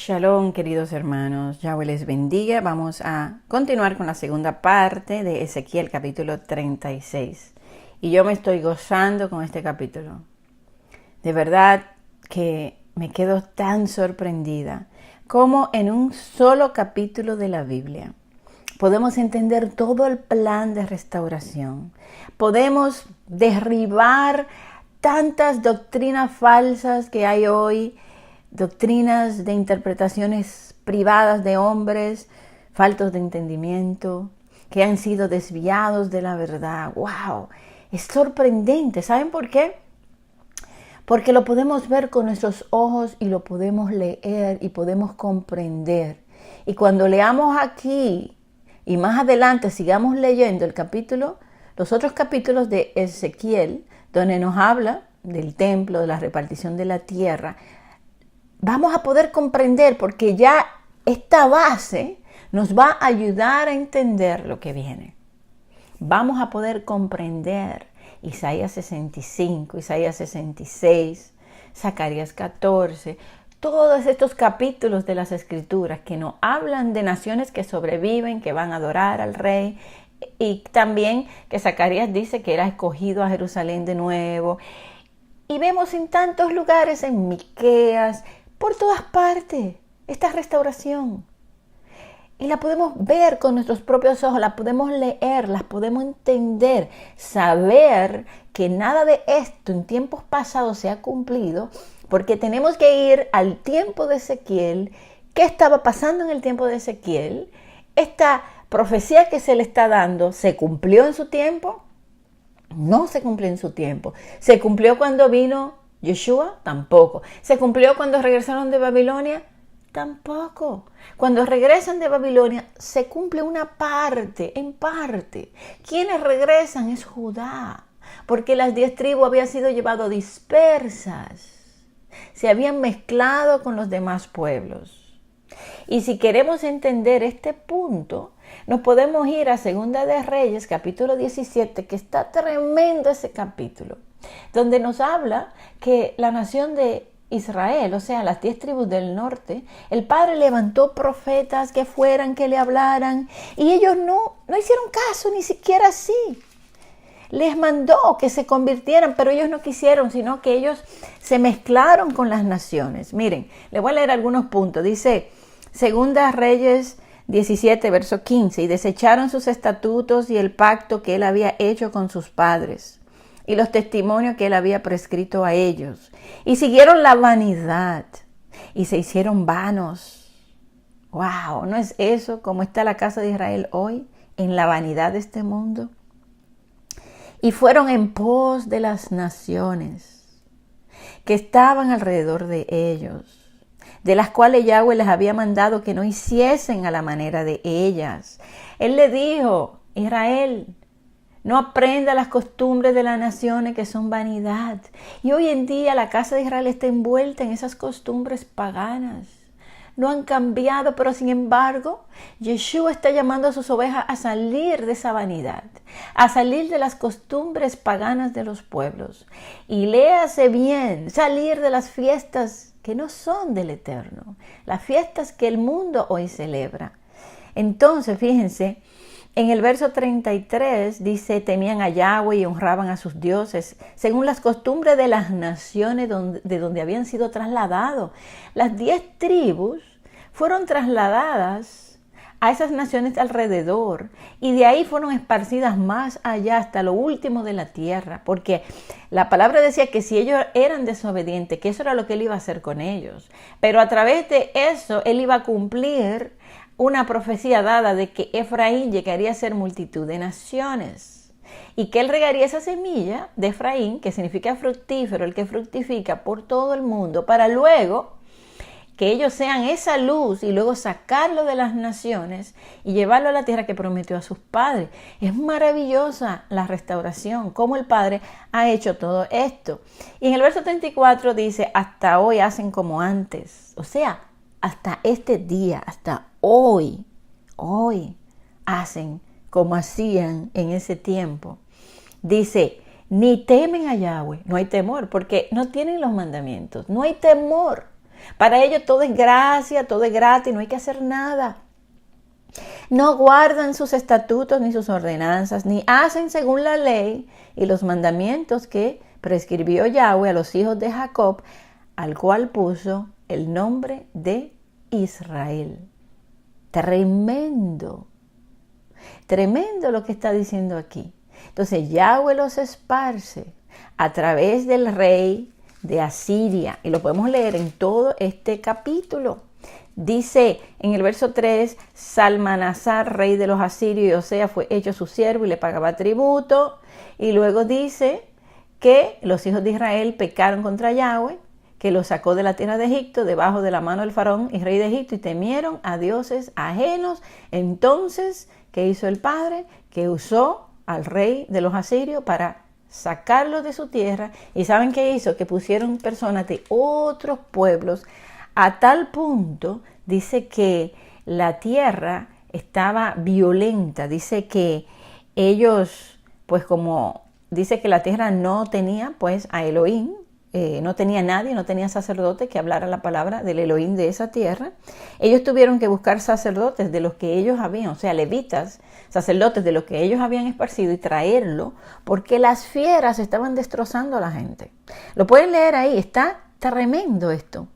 Shalom, queridos hermanos, Yahweh les bendiga. Vamos a continuar con la segunda parte de Ezequiel capítulo 36. Y yo me estoy gozando con este capítulo. De verdad que me quedo tan sorprendida como en un solo capítulo de la Biblia podemos entender todo el plan de restauración. Podemos derribar tantas doctrinas falsas que hay hoy, doctrinas de interpretaciones privadas de hombres, faltos de entendimiento, que han sido desviados de la verdad. ¡Wow! Es sorprendente. ¿Saben por qué? Porque lo podemos ver con nuestros ojos y lo podemos leer y podemos comprender. Y cuando leamos aquí y más adelante sigamos leyendo los otros capítulos de Ezequiel, donde nos habla del templo, de la repartición de la tierra, vamos a poder comprender, porque ya esta base nos va a ayudar a entender lo que viene. Vamos a poder comprender Isaías 65, Isaías 66, Zacarías 14, todos estos capítulos de las Escrituras que nos hablan de naciones que sobreviven, que van a adorar al Rey, y también que Zacarías dice que era escogido a Jerusalén de nuevo. Y vemos en tantos lugares, en Miqueas, por todas partes, esta restauración. Y la podemos ver con nuestros propios ojos, la podemos leer, la podemos entender, saber que nada de esto en tiempos pasados se ha cumplido, porque tenemos que ir al tiempo de Ezequiel. ¿Qué estaba pasando en el tiempo de Ezequiel? Esta profecía que se le está dando, ¿se cumplió en su tiempo? No se cumplió en su tiempo. ¿Se cumplió cuando vino Yeshua? Tampoco. ¿Se cumplió cuando regresaron de Babilonia? Tampoco. Cuando regresan de Babilonia se cumple una parte, en parte. Quienes regresan es Judá, porque las 10 tribus habían sido llevadas dispersas. Se habían mezclado con los demás pueblos. Y si queremos entender este punto, nos podemos ir a Segunda de Reyes, capítulo 17, que está tremendo ese capítulo, donde nos habla que la nación de Israel, o sea, las 10 tribus del norte, el Padre levantó profetas que fueran, que le hablaran, y ellos no hicieron caso, ni siquiera así. Les mandó que se convirtieran, pero ellos no quisieron, sino que ellos se mezclaron con las naciones. Miren, les voy a leer algunos puntos. Dice, Segunda Reyes 17, verso 15, y desecharon sus estatutos y el pacto que él había hecho con sus padres, y los testimonios que él había prescrito a ellos, y siguieron la vanidad, y se hicieron vanos. ¡Wow! ¿No es eso como está la casa de Israel hoy, en la vanidad de este mundo? Y fueron en pos de las naciones que estaban alrededor de ellos, de las cuales Yahweh les había mandado que no hiciesen a la manera de ellas. Él le dijo, Israel, no aprenda las costumbres de las naciones que son vanidad. Y hoy en día la casa de Israel está envuelta en esas costumbres paganas. No han cambiado, pero sin embargo, Yeshua está llamando a sus ovejas a salir de esa vanidad, a salir de las costumbres paganas de los pueblos. Y léase bien, salir de las fiestas que no son del Eterno, las fiestas que el mundo hoy celebra. Entonces, fíjense, en el verso 33 dice, temían a Yahweh y honraban a sus dioses, según las costumbres de las naciones de donde habían sido trasladados. Las 10 tribus fueron trasladadas a esas naciones alrededor, y de ahí fueron esparcidas más allá hasta lo último de la tierra, porque la palabra decía que si ellos eran desobedientes, que eso era lo que él iba a hacer con ellos, pero a través de eso él iba a cumplir una profecía dada de que Efraín llegaría a ser multitud de naciones y que él regaría esa semilla de Efraín, que significa fructífero, el que fructifica por todo el mundo, para luego que ellos sean esa luz y luego sacarlo de las naciones y llevarlo a la tierra que prometió a sus padres. Es maravillosa la restauración, cómo el Padre ha hecho todo esto. Y en el verso 34 dice, hasta hoy hacen como antes, o sea, hasta este día, hasta hoy hacen como hacían en ese tiempo. Dice, ni temen a Yahweh, no hay temor, porque no tienen los mandamientos, no hay temor. Para ellos todo es gracia, todo es gratis, no hay que hacer nada. No guardan sus estatutos ni sus ordenanzas, ni hacen según la ley y los mandamientos que prescribió Yahweh a los hijos de Jacob, al cual puso el nombre de Israel. Tremendo, tremendo lo que está diciendo aquí. Entonces Yahweh los esparce a través del rey de Asiria, y lo podemos leer en todo este capítulo. Dice en el verso 3, Salmanasar, rey de los asirios, y Osea fue hecho su siervo y le pagaba tributo. Y luego dice que los hijos de Israel pecaron contra Yahweh, que los sacó de la tierra de Egipto, debajo de la mano del faraón y rey de Egipto, y temieron a dioses ajenos. Entonces, ¿qué hizo el Padre? Que usó al rey de los asirios para sacarlos de su tierra. ¿Y saben qué hizo? Que pusieron personas de otros pueblos. A tal punto, dice que la tierra estaba violenta, dice que ellos, pues como dice que la tierra no tenía pues a Elohim, no tenía nadie, no tenía sacerdote que hablara la palabra del Elohim de esa tierra. Ellos tuvieron que buscar sacerdotes de los que ellos habían, o sea, levitas, sacerdotes de los que ellos habían esparcido y traerlo, porque las fieras estaban destrozando a la gente. Lo pueden leer ahí, está tremendo esto.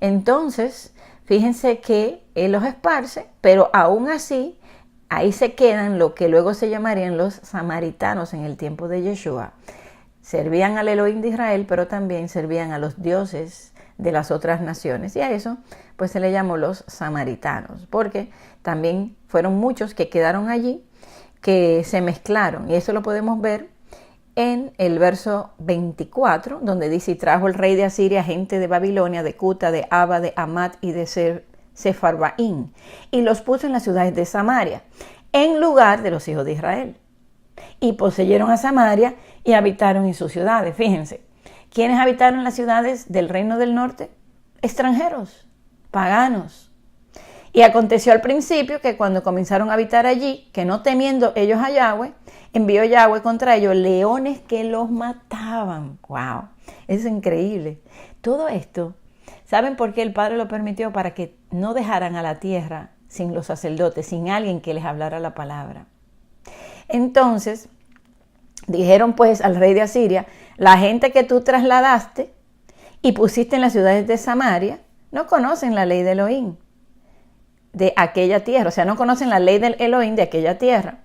Entonces, fíjense que él los esparce, pero aún así, ahí se quedan lo que luego se llamarían los samaritanos en el tiempo de Yeshua. Servían al Elohim de Israel, pero también servían a los dioses de las otras naciones. Y a eso, pues se le llamó los samaritanos, porque también fueron muchos que quedaron allí, que se mezclaron. Y eso lo podemos ver en el verso 24, donde dice, y trajo el rey de Asiria gente de Babilonia, de Cuta, de Aba, de Amat y de Sefarbaín, y los puso en las ciudades de Samaria, en lugar de los hijos de Israel. Y poseyeron a Samaria y habitaron en sus ciudades. Fíjense, ¿quiénes habitaron en las ciudades del reino del norte? Extranjeros, paganos. Y aconteció al principio que cuando comenzaron a habitar allí, que no temiendo ellos a Yahweh, envió Yahweh contra ellos leones que los mataban. ¡Wow! Es increíble. Todo esto, ¿saben por qué el Padre lo permitió? Para que no dejaran a la tierra sin los sacerdotes, sin alguien que les hablara la palabra. Entonces, dijeron pues al rey de Asiria, la gente que tú trasladaste y pusiste en las ciudades de Samaria, no conocen la ley de Elohim de aquella tierra, o sea, no conocen la ley del Elohim de aquella tierra.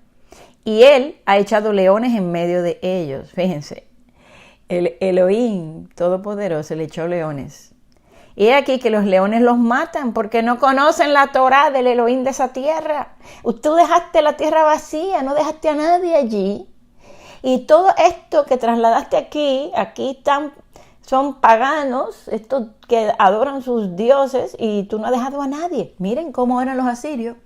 Y él ha echado leones en medio de ellos. Fíjense, el Elohim Todopoderoso le echó leones. Y aquí que los leones los matan porque no conocen la Torá del Elohim de esa tierra. Tú dejaste la tierra vacía, no dejaste a nadie allí. Y todo esto que trasladaste aquí son paganos, estos que adoran sus dioses, y tú no has dejado a nadie. Miren cómo eran los asirios.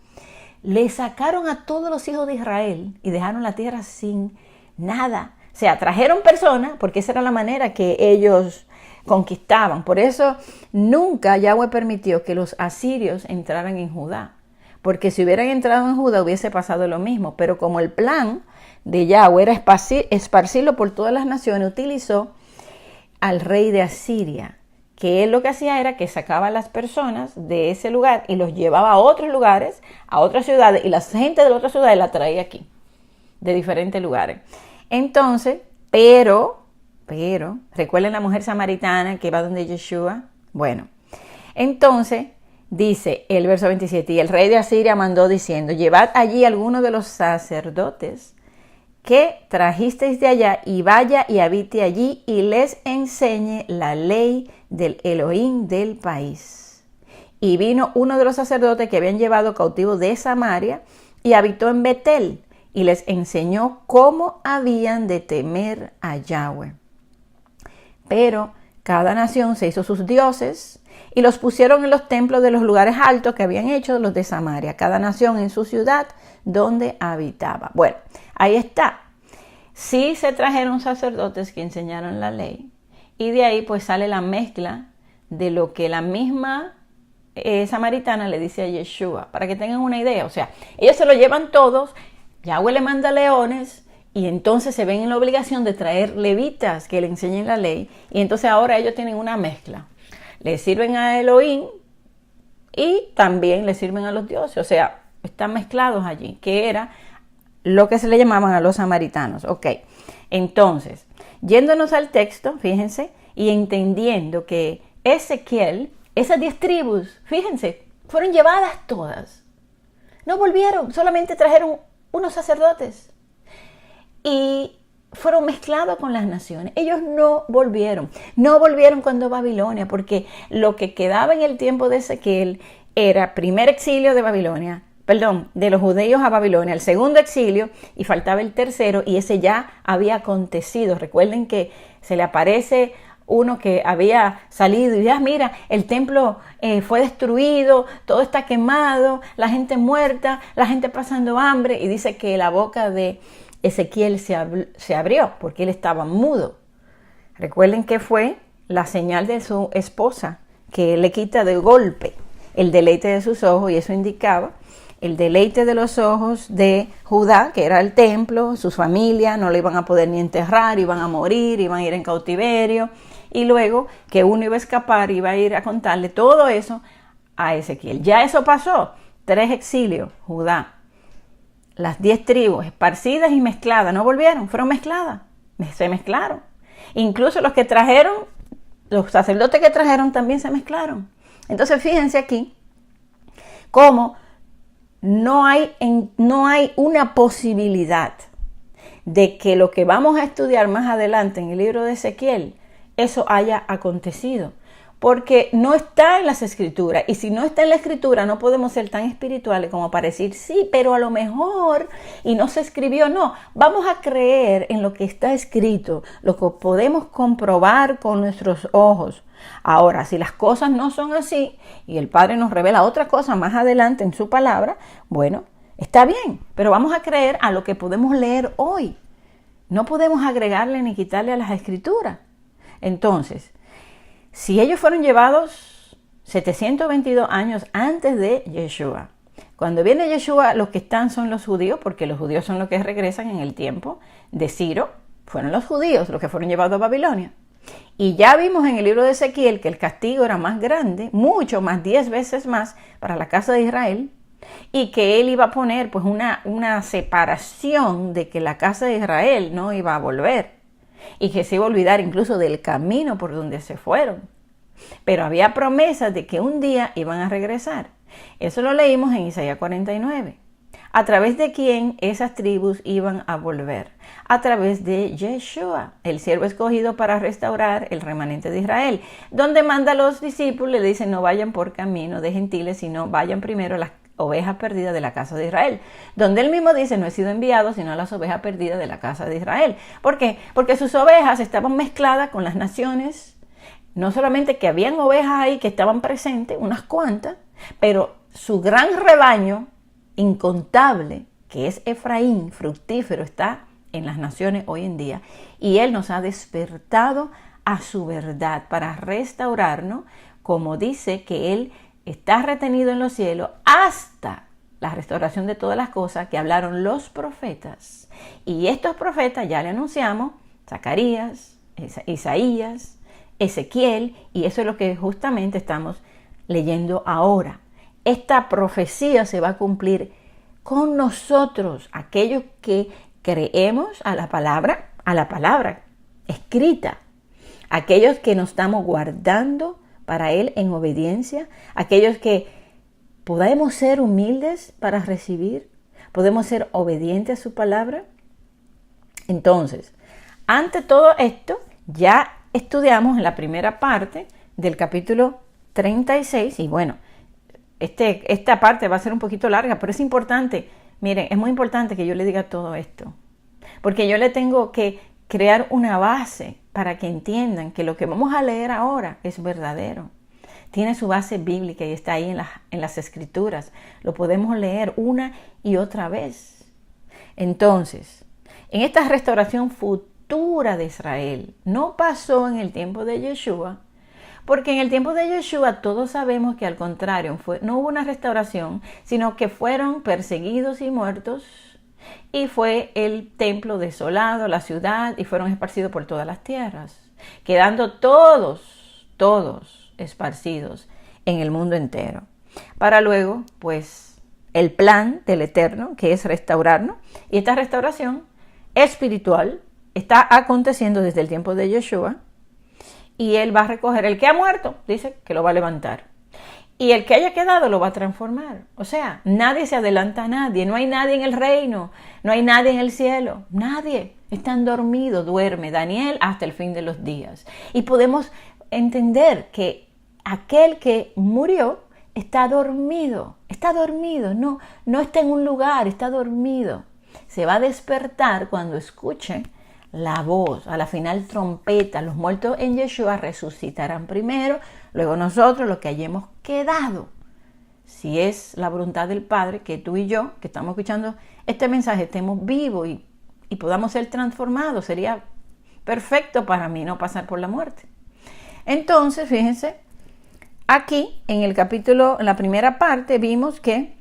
Le sacaron a todos los hijos de Israel y dejaron la tierra sin nada. O sea, trajeron personas, porque esa era la manera que ellos conquistaban. Por eso nunca Yahweh permitió que los asirios entraran en Judá, porque si hubieran entrado en Judá hubiese pasado lo mismo. Pero como el plan de Yahweh era esparcirlo por todas las naciones, utilizó al rey de Asiria, que él lo que hacía era que sacaba a las personas de ese lugar y los llevaba a otros lugares, a otras ciudades, y la gente de las otras ciudades la traía aquí, de diferentes lugares. Entonces, pero, recuerden la mujer samaritana que va donde Yeshua. Bueno, entonces dice el verso 27, y el rey de Asiria mandó diciendo, llevad allí algunos de los sacerdotes que trajisteis de allá, y vaya y habite allí, y les enseñe la ley del Elohim del país. Y vino uno de los sacerdotes que habían llevado cautivo de Samaria, y habitó en Betel, y les enseñó cómo habían de temer a Yahweh. Pero cada nación se hizo sus dioses, y los pusieron en los templos de los lugares altos que habían hecho los de Samaria, cada nación en su ciudad donde habitaba. Bueno, ahí está. Sí se trajeron sacerdotes que enseñaron la ley, y de ahí pues sale la mezcla de lo que la misma samaritana le dice a Yeshua, para que tengan una idea. O sea, ellos se lo llevan todos, Yahweh le manda leones, y entonces se ven en la obligación de traer levitas que le enseñen la ley, y entonces ahora ellos tienen una mezcla. le sirven a Elohim y también le sirven a los dioses. O sea, están mezclados allí, que era lo que se le llamaban a los samaritanos. Ok, entonces, yéndonos al texto, fíjense, y entendiendo que Ezequiel, esas 10 tribus, fíjense, fueron llevadas todas. No volvieron, solamente trajeron unos sacerdotes. Y fueron mezclados con las naciones. Ellos no volvieron cuando Babilonia, porque lo que quedaba en el tiempo de Ezequiel era primer exilio de Babilonia, de los judíos a Babilonia, el segundo exilio, y faltaba el tercero, y ese ya había acontecido. Recuerden que se le aparece uno que había salido y ya, mira, el templo fue destruido, todo está quemado, la gente muerta, la gente pasando hambre, y dice que la boca de Ezequiel se abrió porque él estaba mudo. Recuerden que fue la señal de su esposa, que le quita de golpe el deleite de sus ojos, y eso indicaba el deleite de los ojos de Judá, que era el templo, sus familias, no lo iban a poder ni enterrar, iban a morir, iban a ir en cautiverio, y luego que uno iba a escapar, iba a ir a contarle todo eso a Ezequiel. Ya eso pasó, 3 exilios, Judá. Las 10 tribus esparcidas y mezcladas, no volvieron, fueron mezcladas, se mezclaron. Incluso los que trajeron, los sacerdotes que trajeron también se mezclaron. Entonces fíjense aquí cómo no hay una posibilidad de que lo que vamos a estudiar más adelante en el libro de Ezequiel, eso haya acontecido. Porque no está en las escrituras, y si no está en la escritura no podemos ser tan espirituales como para decir sí, pero a lo mejor, y no se escribió. No, vamos a creer en lo que está escrito, lo que podemos comprobar con nuestros ojos. Ahora, si las cosas no son así y el Padre nos revela otra cosa más adelante en su palabra, bueno, está bien, pero vamos a creer a lo que podemos leer hoy. No podemos agregarle ni quitarle a las escrituras. Entonces, si ellos fueron llevados 722 años antes de Yeshua, cuando viene Yeshua, los que están son los judíos, porque los judíos son los que regresan en el tiempo de Ciro, fueron los judíos los que fueron llevados a Babilonia. Y ya vimos en el libro de Ezequiel que el castigo era más grande, mucho más, 10 veces más para la casa de Israel, y que él iba a poner pues una separación de que la casa de Israel no iba a volver, y que se iba a olvidar incluso del camino por donde se fueron. Pero había promesas de que un día iban a regresar. Eso lo leímos en Isaías 49. ¿A través de quién esas tribus iban a volver? A través de Yeshua, el siervo escogido para restaurar el remanente de Israel, donde manda a los discípulos, le dice no vayan por camino de gentiles, sino vayan primero a las ovejas perdidas de la casa de Israel, donde él mismo dice no he sido enviado sino a las ovejas perdidas de la casa de Israel. ¿Por qué? Porque sus ovejas estaban mezcladas con las naciones. No solamente que habían ovejas ahí que estaban presentes, unas cuantas, pero su gran rebaño incontable, que es Efraín, fructífero, está en las naciones hoy en día. Y él nos ha despertado a su verdad para restaurarnos, como dice que él está retenido en los cielos hasta la restauración de todas las cosas que hablaron los profetas. Y estos profetas ya le anunciamos, Zacarías, Isaías, Ezequiel, y eso es lo que justamente estamos leyendo ahora. Esta profecía se va a cumplir con nosotros, aquellos que creemos a la palabra escrita, aquellos que nos estamos guardando para Él en obediencia, aquellos que podemos ser humildes para recibir, podemos ser obedientes a su palabra. Entonces, ante todo esto, ya estudiamos en la primera parte del capítulo 36, y bueno, esta parte va a ser un poquito larga, pero es importante, miren, es muy importante que yo le diga todo esto, porque yo le tengo que crear una base para que entiendan que lo que vamos a leer ahora es verdadero. Tiene su base bíblica y está ahí en las escrituras. Lo podemos leer una y otra vez. Entonces, en esta restauración futura de Israel, no pasó en el tiempo de Yeshua, porque en el tiempo de Yeshua todos sabemos que al contrario, no hubo una restauración, sino que fueron perseguidos y muertos, y fue el templo desolado, la ciudad, y fueron esparcidos por todas las tierras, quedando todos esparcidos en el mundo entero. Para luego, pues, el plan del Eterno, que es restaurarnos, y esta restauración espiritual está aconteciendo desde el tiempo de Yeshua, y él va a recoger el que ha muerto, dice que lo va a levantar, y el que haya quedado lo va a transformar. O sea, nadie se adelanta a nadie, no hay nadie en el reino, no hay nadie en el cielo, nadie. Están dormidos, duerme Daniel hasta el fin de los días. Y podemos entender que aquel que murió está dormido, no está en un lugar, está dormido. Se va a despertar cuando escuche la voz, a la final trompeta. Los muertos en Yeshua resucitarán primero, luego nosotros, los que hayamos quedado. Si es la voluntad del Padre, que tú y yo, que estamos escuchando este mensaje, estemos vivos y podamos ser transformados, sería perfecto para mí no pasar por la muerte. Entonces, fíjense, aquí en el capítulo, en la primera parte, vimos que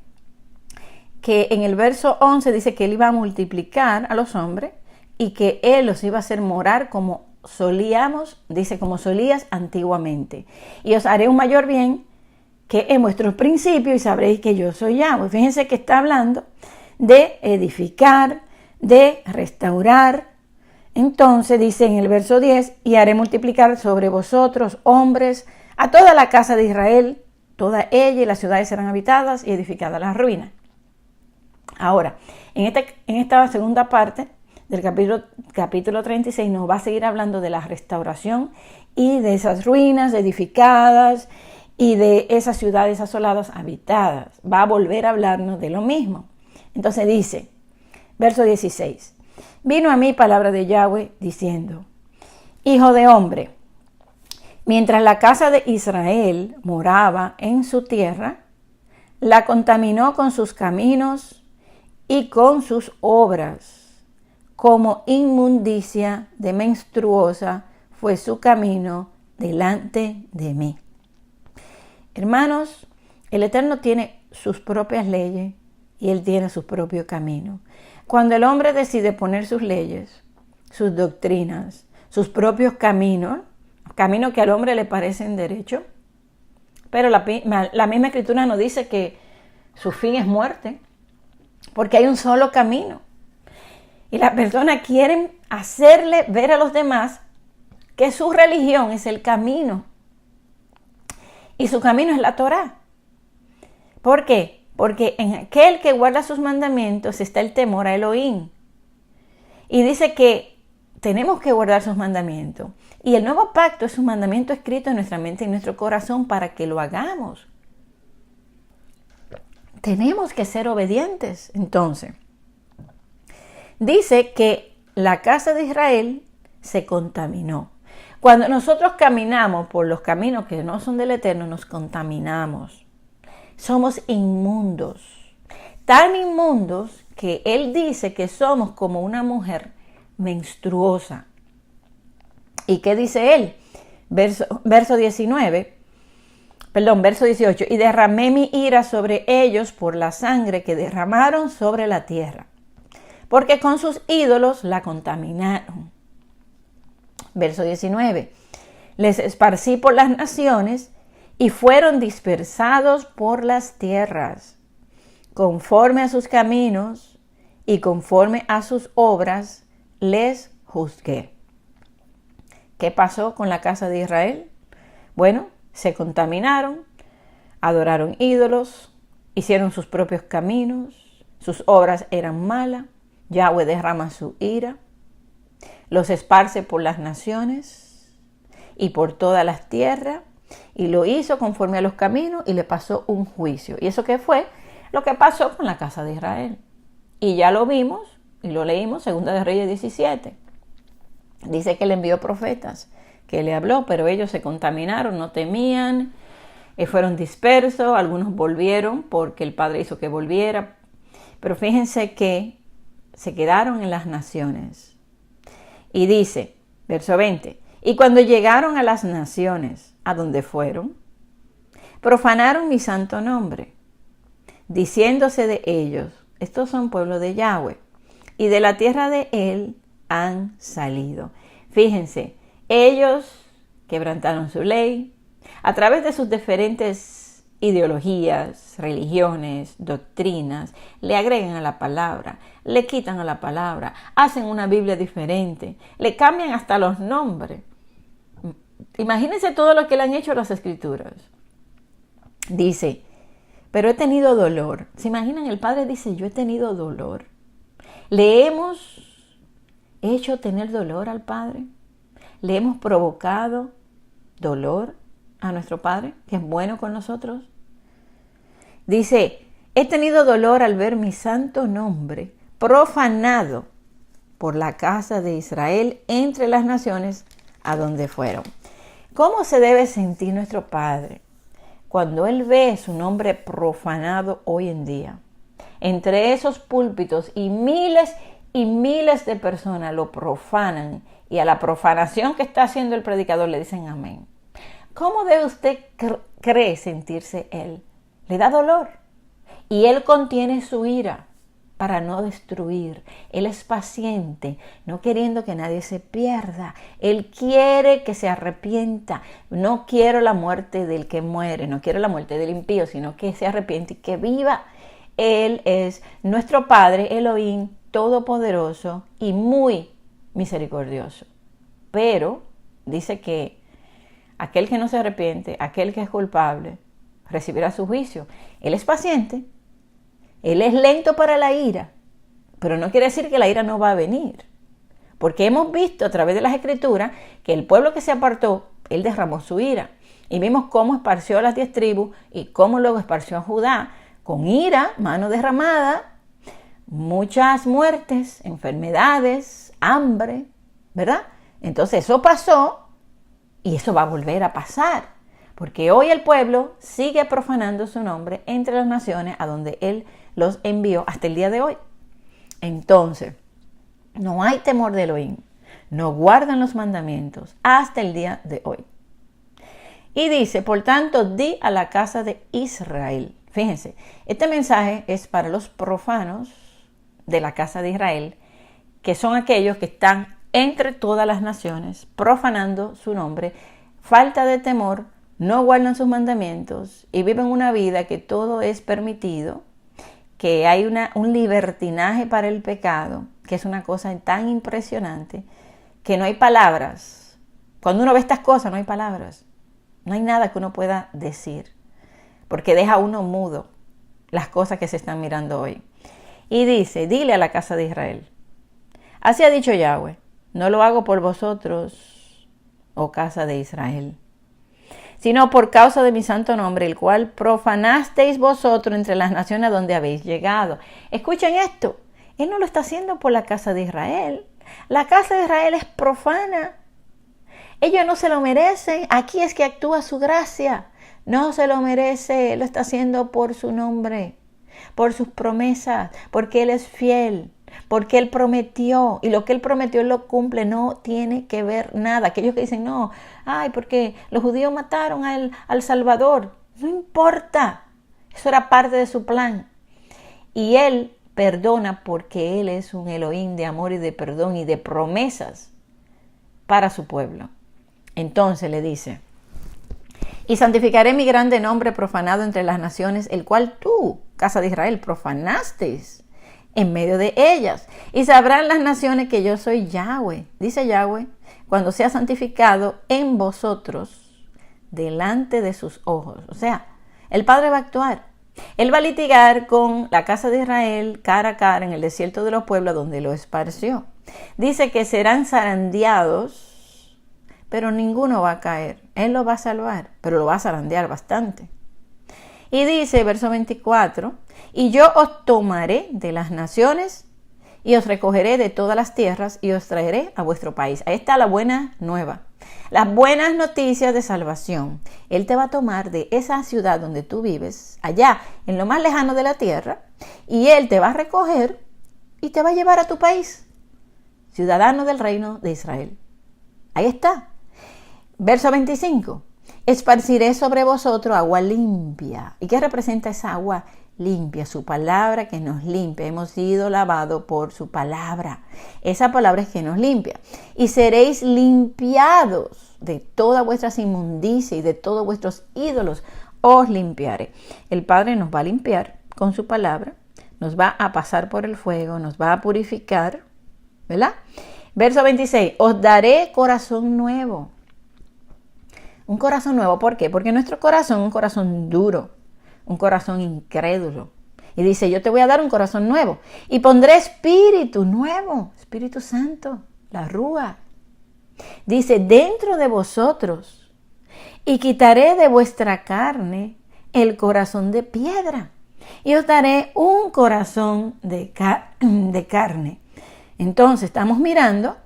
en el verso 11 dice que él iba a multiplicar a los hombres y que él los iba a hacer morar como solíamos, dice, como solías antiguamente. Y os haré un mayor bien que en vuestros principios y sabréis que yo soy Yahweh. Fíjense que está hablando de edificar, de restaurar. Entonces dice en el verso 10, y haré multiplicar sobre vosotros hombres a toda la casa de Israel, toda ella y las ciudades serán habitadas y edificadas las ruinas. Ahora, en esta segunda parte del capítulo 36 nos va a seguir hablando de la restauración y de esas ruinas edificadas y de esas ciudades asoladas habitadas. Va a volver a hablarnos de lo mismo. Entonces dice, verso 16, vino a mí palabra de Yahweh diciendo, hijo de hombre, mientras la casa de Israel moraba en su tierra, la contaminó con sus caminos y con sus obras. Como inmundicia de menstruosa fue su camino delante de mí. Hermanos, el Eterno tiene sus propias leyes y Él tiene su propio camino. Cuando el hombre decide poner sus leyes, sus doctrinas, sus propios caminos que al hombre le parecen derechos, pero la misma Escritura nos dice que su fin es muerte, porque hay un solo camino. Y las personas quieren hacerle ver a los demás que su religión es el camino. Y su camino es la Torá. ¿Por qué? Porque en aquel que guarda sus mandamientos está el temor a Elohim. Y dice que tenemos que guardar sus mandamientos. Y el nuevo pacto es un mandamiento escrito en nuestra mente y en nuestro corazón para que lo hagamos. Tenemos que ser obedientes. Entonces, dice que la casa de Israel se contaminó. Cuando nosotros caminamos por los caminos que no son del Eterno, nos contaminamos. Somos inmundos. Tan inmundos que Él dice que somos como una mujer menstruosa. ¿Y qué dice Él? Verso 18. Y derramé mi ira sobre ellos por la sangre que derramaron sobre la tierra, porque con sus ídolos la contaminaron. Verso 19. Les esparcí por las naciones y fueron dispersados por las tierras. Conforme a sus caminos y conforme a sus obras les juzgué. ¿Qué pasó con la casa de Israel? Bueno, se contaminaron, adoraron ídolos, hicieron sus propios caminos, sus obras eran malas. Yahweh derrama su ira, los esparce por las naciones y por todas las tierras, y lo hizo conforme a los caminos y le pasó un juicio. ¿Y eso qué fue? Lo que pasó con la casa de Israel. Y ya lo vimos y lo leímos, 2 de Reyes 17. Dice que le envió profetas, que le habló, pero ellos se contaminaron, no temían, fueron dispersos, algunos volvieron porque el Padre hizo que volviera. Pero fíjense que se quedaron en las naciones. Y dice, verso 20, y cuando llegaron a las naciones, a donde fueron, profanaron mi santo nombre, diciéndose de ellos, estos son pueblos de Yahweh, y de la tierra de él han salido. Fíjense, ellos quebrantaron su ley, a través de sus diferentes ideologías, religiones, doctrinas, le agregan a la palabra, le quitan a la palabra, hacen una Biblia diferente, le cambian hasta los nombres. Imagínense todo lo que le han hecho a las Escrituras. Dice, pero he tenido dolor. ¿Se imaginan? El Padre dice, yo he tenido dolor. ¿Le hemos hecho tener dolor al Padre? ¿Le hemos provocado dolor a nuestro Padre, que es bueno con nosotros? Dice, he tenido dolor al ver mi santo nombre profanado por la casa de Israel entre las naciones a donde fueron. ¿Cómo se debe sentir nuestro Padre cuando Él ve su nombre profanado hoy en día? Entre esos púlpitos y miles de personas lo profanan y a la profanación que está haciendo el predicador le dicen amén. ¿Cómo debe usted cree sentirse Él? Le da dolor y Él contiene su ira para no destruir. Él es paciente, no queriendo que nadie se pierda. Él quiere que se arrepienta. No quiero la muerte del que muere, no quiero la muerte del impío, sino que se arrepiente y que viva. Él es nuestro Padre, Elohim, todopoderoso y muy misericordioso. Pero dice que aquel que no se arrepiente, aquel que es culpable, recibirá su juicio. Él es paciente. Él es lento para la ira, pero no quiere decir que la ira no va a venir. Porque hemos visto a través de las Escrituras que el pueblo que se apartó, Él derramó su ira. Y vimos cómo esparció a las 10 tribus y cómo luego esparció a Judá con ira, mano derramada, muchas muertes, enfermedades, hambre, ¿verdad? Entonces eso pasó y eso va a volver a pasar. Porque hoy el pueblo sigue profanando su nombre entre las naciones a donde Él los envió hasta el día de hoy. Entonces, no hay temor de Elohim, no guardan los mandamientos hasta el día de hoy. Y dice, por tanto, di a la casa de Israel. Fíjense, este mensaje es para los profanos de la casa de Israel, que son aquellos que están entre todas las naciones, profanando su nombre, falta de temor, no guardan sus mandamientos y viven una vida que todo es permitido, que hay un libertinaje para el pecado, que es una cosa tan impresionante, que no hay palabras. Cuando uno ve estas cosas no hay palabras, no hay nada que uno pueda decir, porque deja a uno mudo las cosas que se están mirando hoy. Y dice, dile a la casa de Israel, así ha dicho Yahweh, no lo hago por vosotros, oh casa de Israel, sino por causa de mi santo nombre, el cual profanasteis vosotros entre las naciones donde habéis llegado. Escuchen esto, Él no lo está haciendo por la casa de Israel. La casa de Israel es profana. Ellos no se lo merecen. Aquí es que actúa su gracia. No se lo merece, Él lo está haciendo por su nombre, por sus promesas, porque Él es fiel. Porque Él prometió, y lo que Él prometió Él lo cumple, no tiene que ver nada. Aquellos que dicen, no, porque los judíos mataron al Salvador, no importa, eso era parte de su plan. Y Él perdona porque Él es un Elohim de amor y de perdón y de promesas para su pueblo. Entonces le dice, y santificaré mi grande nombre profanado entre las naciones, el cual tú, casa de Israel, profanasteis en medio de ellas, y sabrán las naciones que yo soy Yahweh, dice Yahweh, cuando sea santificado en vosotros delante de sus ojos. O sea, el Padre va a actuar. Él va a litigar con la casa de Israel cara a cara en el desierto de los pueblos donde lo esparció. Dice que serán zarandeados, pero ninguno va a caer. Él lo va a salvar, pero lo va a zarandear bastante. Y dice, verso 24, y yo os tomaré de las naciones y os recogeré de todas las tierras y os traeré a vuestro país. Ahí está la buena nueva, las buenas noticias de salvación. Él te va a tomar de esa ciudad donde tú vives, allá en lo más lejano de la tierra, y Él te va a recoger y te va a llevar a tu país, ciudadano del reino de Israel. Ahí está. Verso 25. Esparciré sobre vosotros agua limpia. ¿Y qué representa esa agua limpia, su palabra que nos limpia. Hemos sido lavados por su palabra. Esa palabra es que nos limpia. Y seréis limpiados de todas vuestras inmundicias y de todos vuestros ídolos. Os limpiaré. El Padre nos va a limpiar con su palabra, nos va a pasar por el fuego, nos va a purificar, ¿verdad? Verso 26, os daré corazón nuevo. Un corazón nuevo, ¿por qué? Porque nuestro corazón es un corazón duro, un corazón incrédulo. Y dice, yo te voy a dar un corazón nuevo. Y pondré espíritu nuevo, Espíritu Santo, la rúa. Dice, dentro de vosotros. Y quitaré de vuestra carne el corazón de piedra. Y os daré un corazón de carne. Entonces, estamos mirando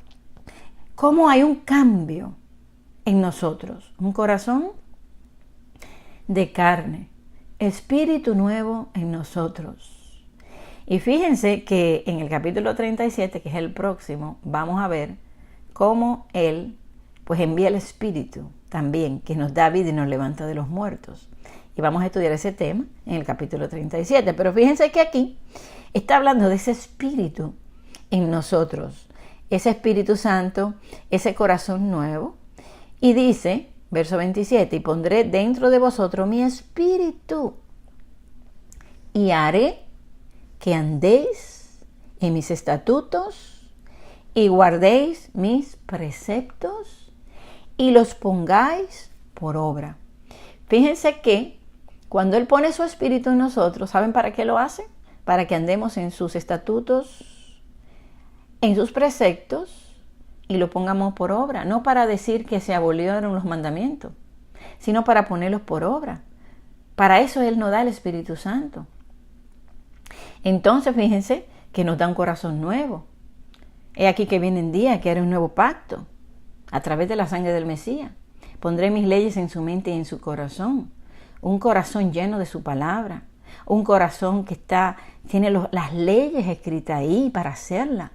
cómo hay un cambio en nosotros, un corazón de carne, espíritu nuevo en nosotros. Y fíjense que en el capítulo 37, que es el próximo, vamos a ver cómo Él pues envía el espíritu también, que nos da vida y nos levanta de los muertos. Y vamos a estudiar ese tema en el capítulo 37. Pero fíjense que aquí está hablando de ese espíritu en nosotros, ese Espíritu Santo, ese corazón nuevo. Y dice, verso 27, y pondré dentro de vosotros mi espíritu y haré que andéis en mis estatutos y guardéis mis preceptos y los pongáis por obra. Fíjense que cuando Él pone su espíritu en nosotros, ¿saben para qué lo hace? Para que andemos en sus estatutos, en sus preceptos, y lo pongamos por obra, no para decir que se abolieron los mandamientos, sino para ponerlos por obra. Para eso Él nos da el Espíritu Santo. Entonces, fíjense que nos da un corazón nuevo. He aquí que viene el día que haré un nuevo pacto a través de la sangre del Mesías. Pondré mis leyes en su mente y en su corazón. Un corazón lleno de su palabra. Un corazón que tiene las leyes escritas ahí para hacerlas.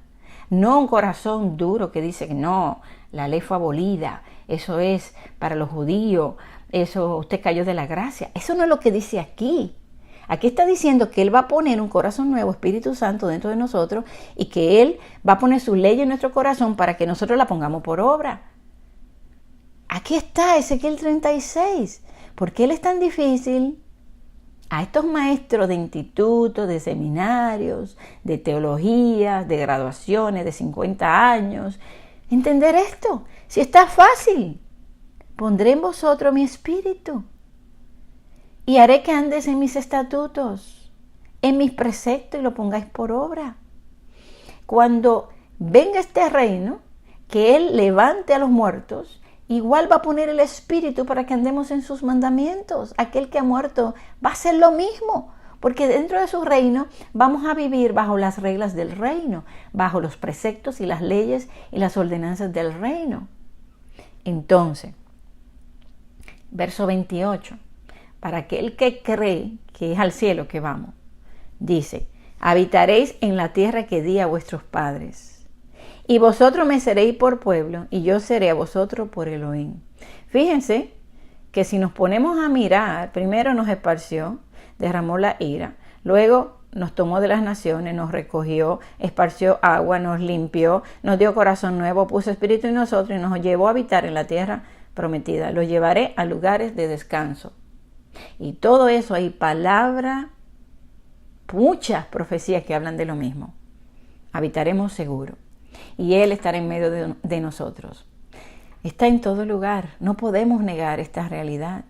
No un corazón duro que dice que no, la ley fue abolida, eso es para los judíos, eso usted cayó de la gracia. Eso no es lo que dice aquí. Aquí está diciendo que Él va a poner un corazón nuevo, Espíritu Santo, dentro de nosotros y que Él va a poner su ley en nuestro corazón para que nosotros la pongamos por obra. Aquí está Ezequiel 36. ¿Por qué Él es tan difícil a estos maestros de institutos, de seminarios, de teología, de graduaciones de 50 años, entender esto? Si está fácil, pondré en vosotros mi espíritu y haré que andes en mis estatutos, en mis preceptos y lo pongáis por obra. Cuando venga este reino, que Él levante a los muertos, igual va a poner el espíritu para que andemos en sus mandamientos. Aquel que ha muerto va a hacer lo mismo, porque dentro de su reino vamos a vivir bajo las reglas del reino, bajo los preceptos y las leyes y las ordenanzas del reino. Entonces, verso 28, para aquel que cree que es al cielo que vamos, dice, habitaréis en la tierra que di a vuestros padres. Y vosotros me seréis por pueblo, y yo seré a vosotros por Elohim. Fíjense que si nos ponemos a mirar, primero nos esparció, derramó la ira, luego nos tomó de las naciones, nos recogió, esparció agua, nos limpió, nos dio corazón nuevo, puso espíritu en nosotros y nos llevó a habitar en la tierra prometida. Los llevaré a lugares de descanso. Y todo eso hay palabra, muchas profecías que hablan de lo mismo. Habitaremos seguro. Y Él estará en medio de nosotros. Está en todo lugar. No podemos negar esta realidad.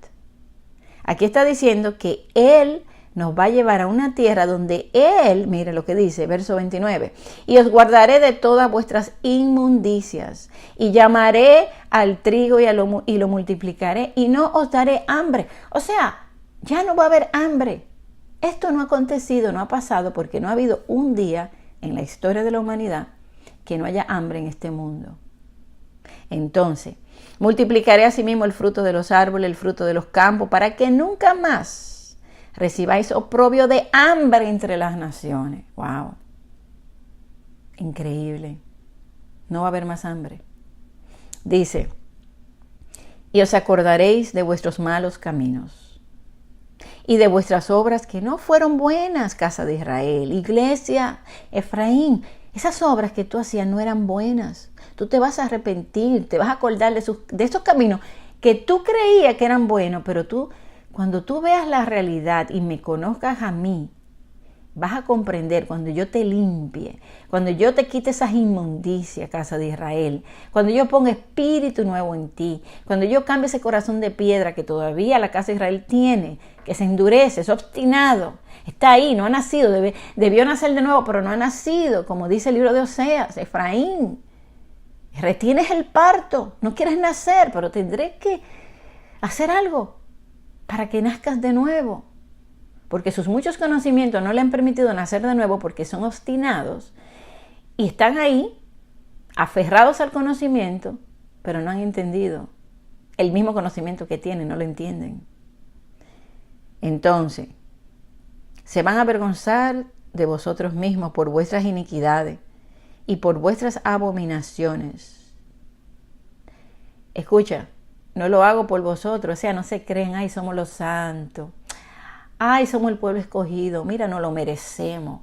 Aquí está diciendo que Él nos va a llevar a una tierra donde Él, mire lo que dice, verso 29, y os guardaré de todas vuestras inmundicias, y llamaré al trigo y lo multiplicaré, y no os daré hambre. O sea, ya no va a haber hambre. Esto no ha acontecido, no ha pasado, porque no ha habido un día en la historia de la humanidad que no haya hambre en este mundo. Entonces, multiplicaré asimismo el fruto de los árboles, el fruto de los campos, para que nunca más recibáis oprobio de hambre entre las naciones. ¡Wow! Increíble. No va a haber más hambre. Dice, y os acordaréis de vuestros malos caminos. y de vuestras obras que no fueron buenas, casa de Israel, iglesia, Efraín. Esas obras que tú hacías no eran buenas. Tú te vas a arrepentir, te vas a acordar de esos caminos que tú creías que eran buenos, pero cuando tú veas la realidad y me conozcas a mí, vas a comprender cuando yo te limpie, cuando yo te quite esas inmundicias, casa de Israel, cuando yo ponga espíritu nuevo en ti, cuando yo cambie ese corazón de piedra que todavía la casa de Israel tiene, que se endurece, es obstinado, está ahí, no ha nacido, debió nacer de nuevo, pero no ha nacido, como dice el libro de Oseas. Efraín, retienes el parto, no quieres nacer, pero tendré que hacer algo para que nazcas de nuevo. Porque sus muchos conocimientos no le han permitido nacer de nuevo porque son obstinados y están ahí aferrados al conocimiento, pero no han entendido el mismo conocimiento que tienen, no lo entienden. Entonces, se van a avergonzar de vosotros mismos por vuestras iniquidades y por vuestras abominaciones. Escucha, no lo hago por vosotros, o sea, no se creen, ay, somos los santos. Ay, somos el pueblo escogido, mira, no lo merecemos.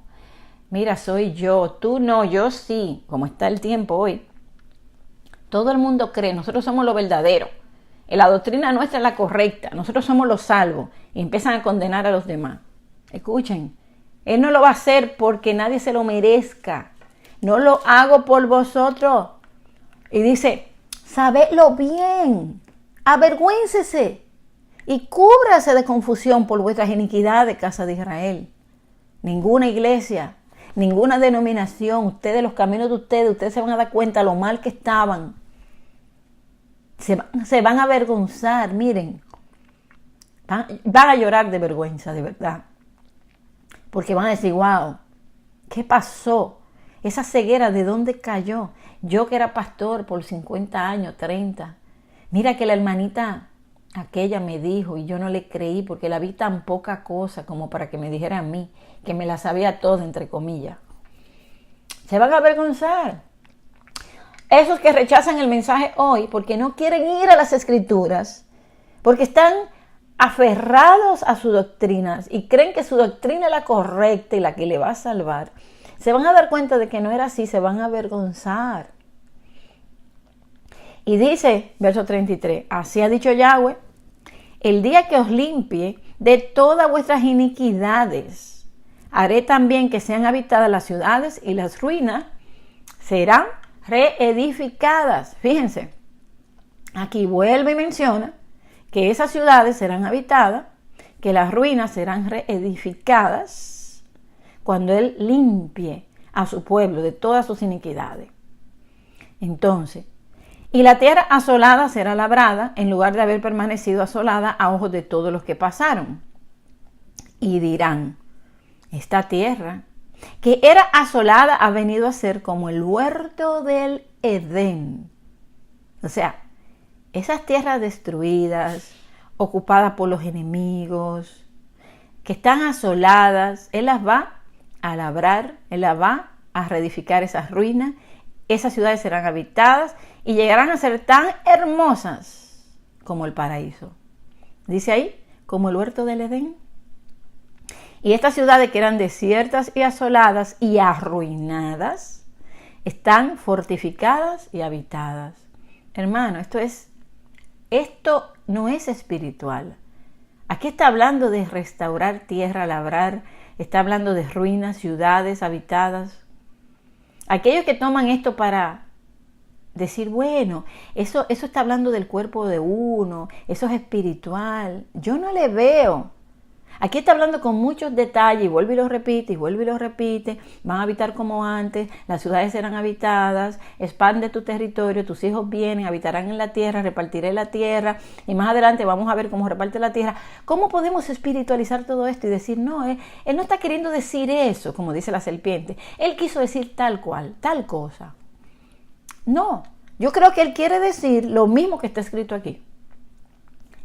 Mira, soy yo, tú no, yo sí, como está el tiempo hoy. Todo el mundo cree, nosotros somos lo verdadero. La doctrina nuestra es la correcta, nosotros somos los salvos. Y empiezan a condenar a los demás. Escuchen, Él no lo va a hacer porque nadie se lo merezca. No lo hago por vosotros. Y dice, sabedlo bien, avergüéncese. Y cúbrase de confusión por vuestras iniquidades, casa de Israel. Ninguna iglesia, ninguna denominación, ustedes, los caminos de ustedes se van a dar cuenta lo mal que estaban. Se van a avergonzar, miren. Van a llorar de vergüenza, de verdad. Porque van a decir, wow, ¿qué pasó? Esa ceguera, ¿de dónde cayó? Yo que era pastor por 50 años, 30. Mira que la hermanita aquella me dijo y yo no le creí porque la vi tan poca cosa como para que me dijera a mí, que me la sabía toda, entre comillas. Se van a avergonzar. Esos que rechazan el mensaje hoy porque no quieren ir a las escrituras, porque están aferrados a sus doctrinas y creen que su doctrina es la correcta y la que le va a salvar, se van a dar cuenta de que no era así, se van a avergonzar. Y dice, verso 33, así ha dicho Yahweh, el día que os limpie de todas vuestras iniquidades, haré también que sean habitadas las ciudades y las ruinas serán reedificadas. Fíjense, aquí vuelve y menciona que esas ciudades serán habitadas, que las ruinas serán reedificadas cuando Él limpie a su pueblo de todas sus iniquidades. Entonces, y la tierra asolada será labrada en lugar de haber permanecido asolada a ojos de todos los que pasaron. Y dirán, esta tierra que era asolada ha venido a ser como el huerto del Edén. O sea, esas tierras destruidas, ocupadas por los enemigos, que están asoladas, Él las va a labrar, Él las va a reedificar esas ruinas. Esas ciudades serán habitadas y llegarán a ser tan hermosas como el paraíso. Dice ahí, como el huerto del Edén. Y estas ciudades que eran desiertas y asoladas y arruinadas, están fortificadas y habitadas. Hermano, esto no es espiritual. Aquí está hablando de restaurar tierra, labrar, está hablando de ruinas, ciudades habitadas. Aquellos que toman esto para decir, bueno, eso está hablando del cuerpo de uno, eso es espiritual. Yo no le veo. Aquí está hablando con muchos detalles, y vuelve y lo repite, y vuelve y lo repite. Van a habitar como antes, las ciudades serán habitadas, expande tu territorio, tus hijos vienen, habitarán en la tierra, repartiré la tierra, y más adelante vamos a ver cómo reparte la tierra. ¿Cómo podemos espiritualizar todo esto y decir, no, él no está queriendo decir eso, como dice la serpiente? Él quiso decir tal cual, tal cosa. No, yo creo que él quiere decir lo mismo que está escrito aquí.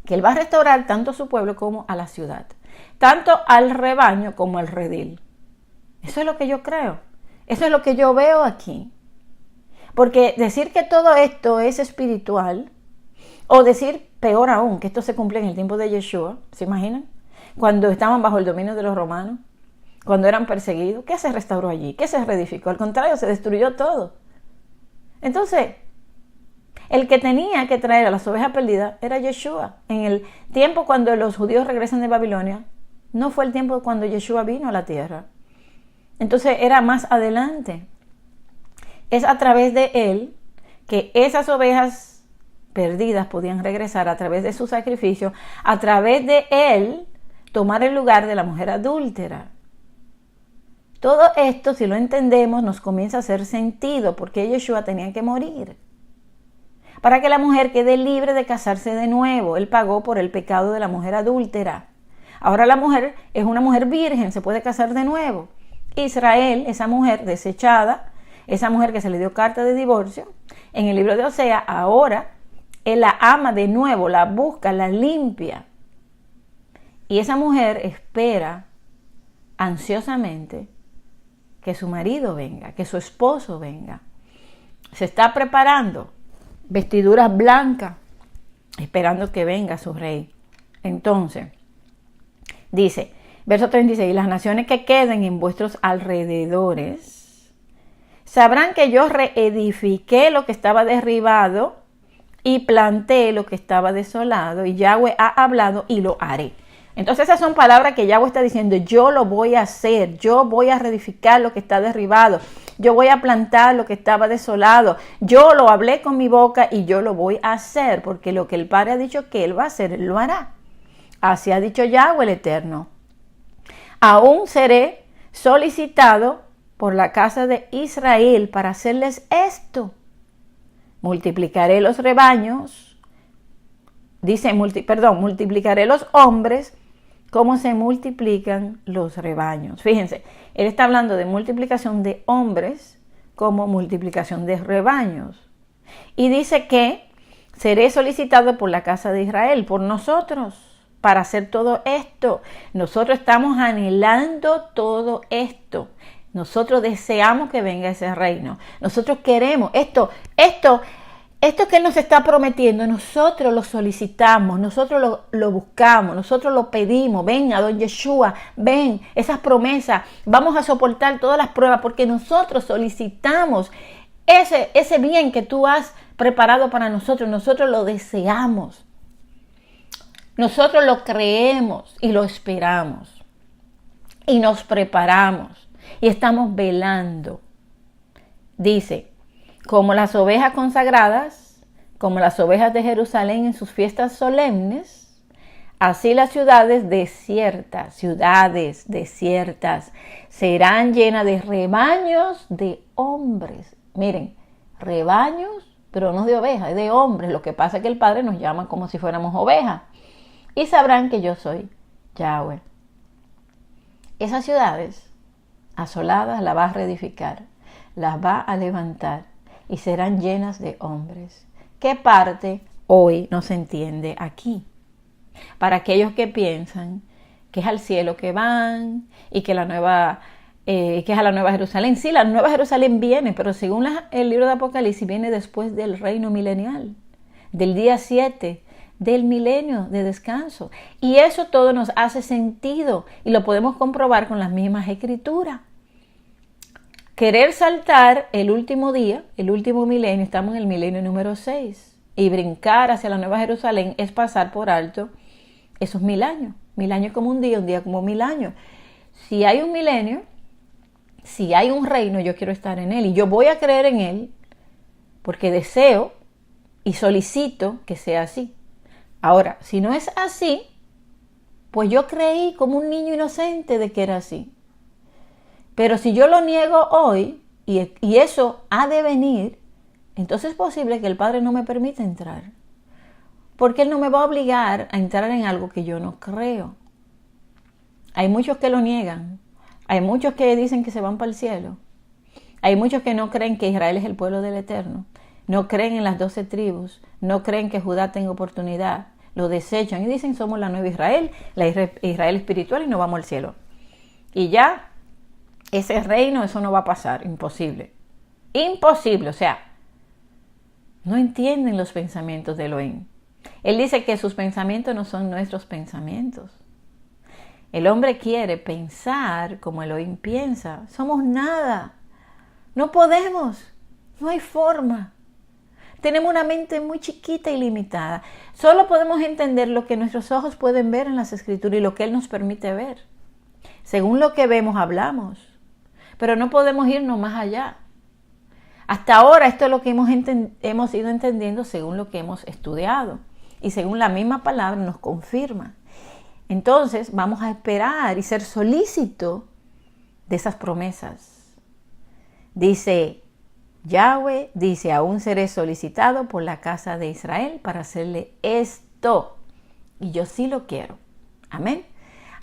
Que él va a restaurar tanto a su pueblo como a la ciudad. Tanto al rebaño como al redil. Eso es lo que yo creo. Eso es lo que yo veo aquí. Porque decir que todo esto es espiritual, o decir, peor aún, que esto se cumple en el tiempo de Yeshua, ¿se imaginan? cuando estaban bajo el dominio de los romanos, cuando eran perseguidos. ¿Qué se restauró allí? ¿Qué se reedificó? Al contrario, se destruyó todo. Entonces, el que tenía que traer a las ovejas perdidas era Yeshua. En el tiempo cuando los judíos regresan de Babilonia, no fue el tiempo cuando Yeshua vino a la tierra. Entonces era más adelante. Es a través de él que esas ovejas perdidas podían regresar, a través de su sacrificio, a través de él tomar el lugar de la mujer adúltera. Todo esto, si lo entendemos, nos comienza a hacer sentido, porque Yeshua tenía que morir para que la mujer quede libre de casarse de nuevo. Él pagó por el pecado de la mujer adúltera. Ahora la mujer es una mujer virgen, se puede casar de nuevo. Israel, esa mujer desechada, esa mujer que se le dio carta de divorcio, en el libro de Oseas, ahora él la ama de nuevo, la busca, la limpia. Y esa mujer espera ansiosamente que su marido venga, que su esposo venga. Se está preparando, vestiduras blancas, esperando que venga su rey. Entonces, dice, verso 36, las naciones que queden en vuestros alrededores sabrán que yo reedifiqué lo que estaba derribado y planté lo que estaba desolado, y Yahweh ha hablado y lo haré. Entonces esas son palabras que Yahweh está diciendo, yo lo voy a hacer, yo voy a reedificar lo que está derribado, yo voy a plantar lo que estaba desolado, yo lo hablé con mi boca y yo lo voy a hacer, porque lo que el Padre ha dicho que Él va a hacer, Él lo hará. Así ha dicho Yahweh el Eterno. Aún seré solicitado por la casa de Israel para hacerles esto. Multiplicaré los rebaños, multiplicaré los hombres como se multiplican los rebaños. Fíjense, él está hablando de multiplicación de hombres como multiplicación de rebaños. Y dice que seré solicitado por la casa de Israel, por nosotros, para hacer todo esto. Nosotros estamos anhelando todo esto. Nosotros deseamos que venga ese reino. Nosotros queremos esto que Él nos está prometiendo, nosotros lo solicitamos, nosotros lo buscamos, nosotros lo pedimos. Ven a don Yeshua, ven, esas promesas, vamos a soportar todas las pruebas porque nosotros solicitamos ese bien que tú has preparado para nosotros lo deseamos. Nosotros lo creemos y lo esperamos y nos preparamos y estamos velando. Dice, como las ovejas consagradas, como las ovejas de Jerusalén en sus fiestas solemnes, así las ciudades desiertas serán llenas de rebaños de hombres. Miren, rebaños, pero no de ovejas, es de hombres. Lo que pasa es que el Padre nos llama como si fuéramos ovejas. Y sabrán que yo soy Yahweh. Esas ciudades asoladas las va a reedificar, las va a levantar y serán llenas de hombres. ¿Qué parte hoy no se entiende aquí? Para aquellos que piensan que es al cielo que van y que que es a la Nueva Jerusalén. Sí, la Nueva Jerusalén viene, pero según el libro de Apocalipsis viene después del reino milenial, del día 7 del milenio de descanso. Y eso todo nos hace sentido y lo podemos comprobar con las mismas escrituras. Querer saltar el último día, el último milenio, estamos en el milenio número 6, y brincar hacia la Nueva Jerusalén es pasar por alto esos 1000 años. 1000 años como un día como 1000 años. Si hay un milenio, si hay un reino, yo quiero estar en él y yo voy a creer en él porque deseo y solicito que sea así. Ahora, si no es así, pues yo creí como un niño inocente de que era así. Pero si yo lo niego hoy y eso ha de venir, entonces es posible que el Padre no me permita entrar. Porque Él no me va a obligar a entrar en algo que yo no creo. Hay muchos que lo niegan. Hay muchos que dicen que se van para el cielo. Hay muchos que no creen que Israel es el pueblo del Eterno. No creen en las 12 tribus. No creen que Judá tenga oportunidad. Lo desechan y dicen somos la nueva Israel, la Israel espiritual y nos vamos al cielo. Y ya, ese reino, eso no va a pasar. Imposible. Imposible. O sea, no entienden los pensamientos de Elohim. Él dice que sus pensamientos no son nuestros pensamientos. El hombre quiere pensar como Elohim piensa. Somos nada. No podemos. No hay forma. Tenemos una mente muy chiquita y limitada. Solo podemos entender lo que nuestros ojos pueden ver en las Escrituras y lo que Él nos permite ver. Según lo que vemos, hablamos. Pero no podemos irnos más allá. Hasta ahora esto es lo que hemos ido entendiendo según lo que hemos estudiado. Y según la misma palabra nos confirma. Entonces vamos a esperar y ser solícitos de esas promesas. Dice Yahweh, dice, aún seré solicitado por la casa de Israel para hacerle esto. Y yo sí lo quiero. Amén.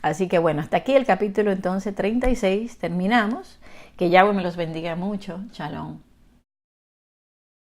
Así que bueno, hasta aquí el capítulo entonces 36. Terminamos. Que Yahweh me los bendiga mucho. Shalom.